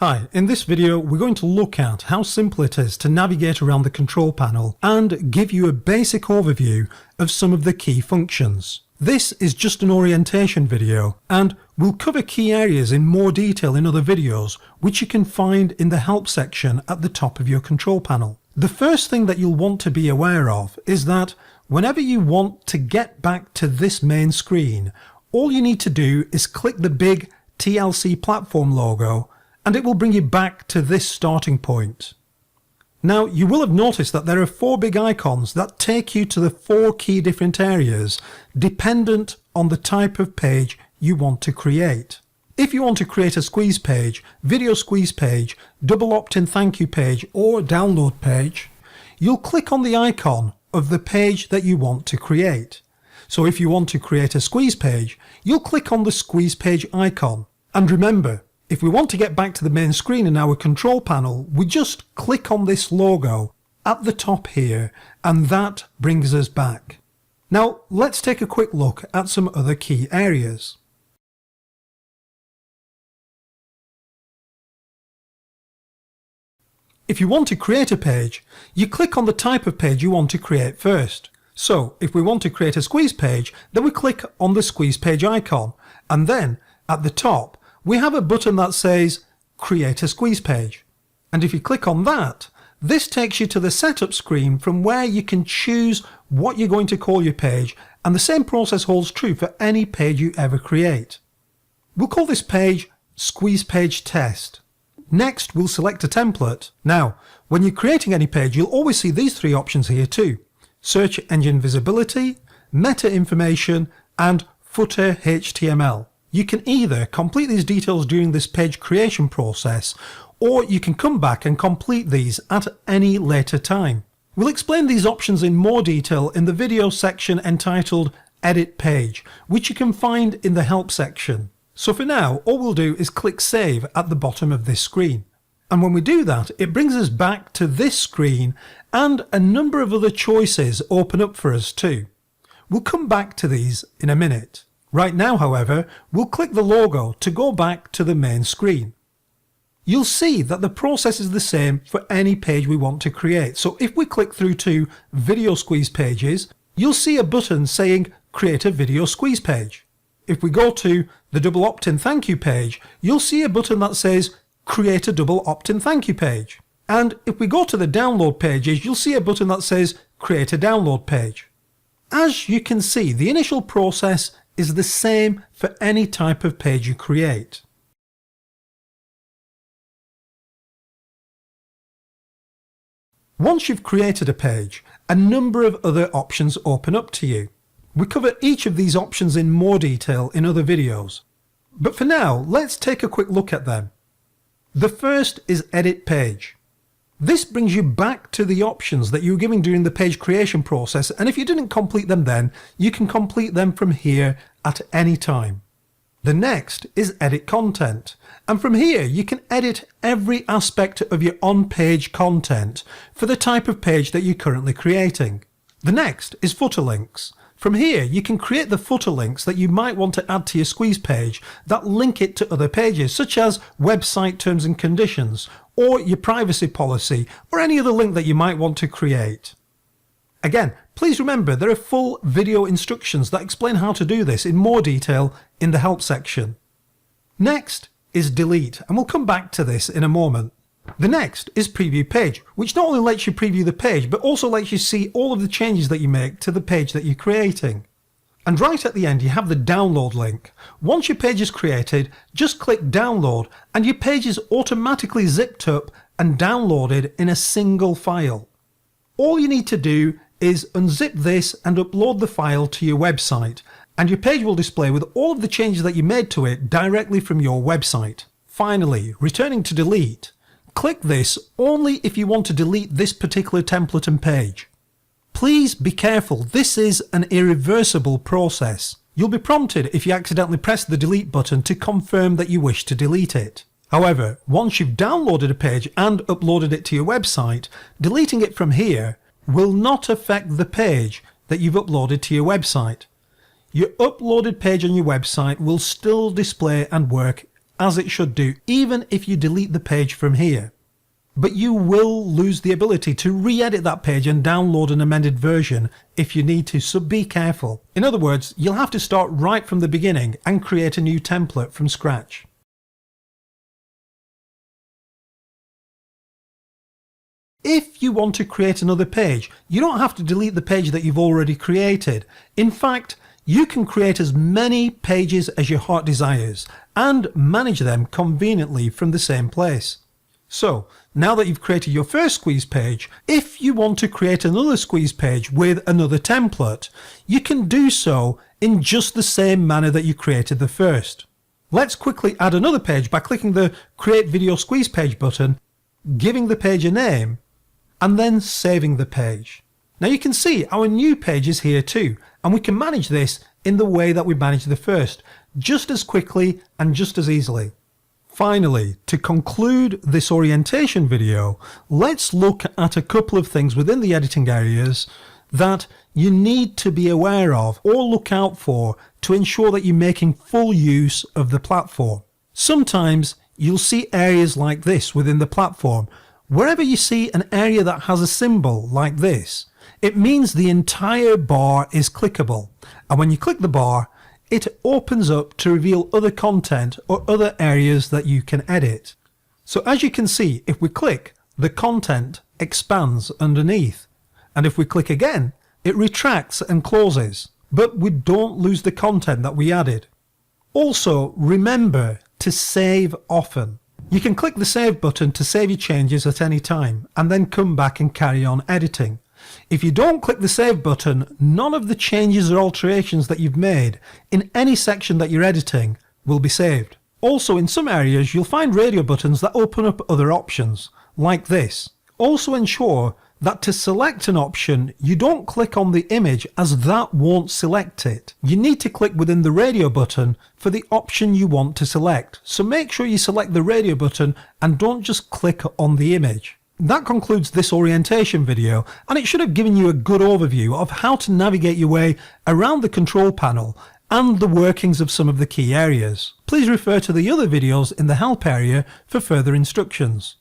Hi, in this video we're going to look at how simple it is to navigate around the control panel and give you a basic overview of some of the key functions. This is just an orientation video and we'll cover key areas in more detail in other videos which you can find in the help section at the top of your control panel. The first thing that you'll want to be aware of is that whenever you want to get back to this main screen, all you need to do is click the big TLC platform logo and it will bring you back to this starting point. Now you will have noticed that there are 4 big icons that take you to the 4 key different areas dependent on the type of page you want to create. If you want to create a squeeze page, video squeeze page, double opt-in thank you page or download page, you'll click on the icon of the page that you want to create. So if you want to create a squeeze page, you'll click on the squeeze page icon. And remember, if we want to get back to the main screen in our control panel, we just click on this logo at the top here and that brings us back. Now let's take a quick look at some other key areas. If you want to create a page, you click on the type of page you want to create first. So if we want to create a squeeze page, then we click on the squeeze page icon and then at the top we have a button that says create a squeeze page, and if you click on that, this takes you to the setup screen from where you can choose what you're going to call your page, and the same process holds true for any page you ever create. We'll call this page Squeeze Page Test. Next we'll select a template. Now when you're creating any page you'll always see these 3 options here too: search engine visibility, meta information and footer HTML. You can either complete these details during this page creation process, or you can come back and complete these at any later time. We'll explain these options in more detail in the video section entitled Edit Page, which you can find in the help section. So for now, all we'll do is click Save at the bottom of this screen. And when we do that, it brings us back to this screen and a number of other choices open up for us too. We'll come back to these in a minute. Right now, however, we'll click the logo to go back to the main screen. You'll see that the process is the same for any page we want to create. So if we click through to Video Squeeze Pages, you'll see a button saying Create a Video Squeeze Page. If we go to the Double Opt-in Thank You page, you'll see a button that says Create a Double Opt-in Thank You page. And if we go to the Download pages, you'll see a button that says Create a Download page. As you can see, the initial process is the same for any type of page you create. Once you've created a page, a number of other options open up to you. We cover each of these options in more detail in other videos, but for now let's take a quick look at them. The first is Edit Page. This brings you back to the options that you were given during the page creation process, and if you didn't complete them then, you can complete them from here at any time. The next is Edit Content, and from here you can edit every aspect of your on-page content for the type of page that you're currently creating. The next is Footer Links. From here you can create the footer links that you might want to add to your squeeze page that link it to other pages, such as website terms and conditions, or your privacy policy, or any other link that you might want to create. Again, please remember there are full video instructions that explain how to do this in more detail in the help section. Next is Delete, and we'll come back to this in a moment. The next is Preview Page, which not only lets you preview the page but also lets you see all of the changes that you make to the page that you're creating. And right at the end you have the download link. Once your page is created, just click download and your page is automatically zipped up and downloaded in a single file. All you need to do is unzip this and upload the file to your website, and your page will display with all of the changes that you made to it directly from your website. Finally, returning to Delete, click this only if you want to delete this particular template and page. Please be careful, this is an irreversible process. You'll be prompted if you accidentally press the delete button to confirm that you wish to delete it. However, once you've downloaded a page and uploaded it to your website, deleting it from here will not affect the page that you've uploaded to your website. Your uploaded page on your website will still display and work as it should do, even if you delete the page from here. But you will lose the ability to re-edit that page and download an amended version if you need to, so be careful. In other words, you'll have to start right from the beginning and create a new template from scratch. If you want to create another page, you don't have to delete the page that you've already created. In fact, you can create as many pages as your heart desires and manage them conveniently from the same place. So, now that you've created your first squeeze page, if you want to create another squeeze page with another template, you can do so in just the same manner that you created the first. Let's quickly add another page by clicking the Create Video Squeeze Page button, giving the page a name, and then saving the page. Now you can see our new page is here too, and we can manage this in the way that we managed the first, just as quickly and just as easily. Finally, to conclude this orientation video, let's look at a couple of things within the editing areas that you need to be aware of or look out for to ensure that you're making full use of the platform. Sometimes you'll see areas like this within the platform. Wherever you see an area that has a symbol like this, it means the entire bar is clickable. And when you click the bar, it opens up to reveal other content or other areas that you can edit. So as you can see, if we click, the content expands underneath. And if we click again, it retracts and closes. But we don't lose the content that we added. Also, remember to save often. You can click the save button to save your changes at any time and then come back and carry on editing. If you don't click the save button, none of the changes or alterations that you've made in any section that you're editing will be saved. Also, in some areas you'll find radio buttons that open up other options, like this. Also ensure that to select an option, you don't click on the image as that won't select it. You need to click within the radio button for the option you want to select. So make sure you select the radio button and don't just click on the image. That concludes this orientation video, and it should have given you a good overview of how to navigate your way around the control panel and the workings of some of the key areas. Please refer to the other videos in the help area for further instructions.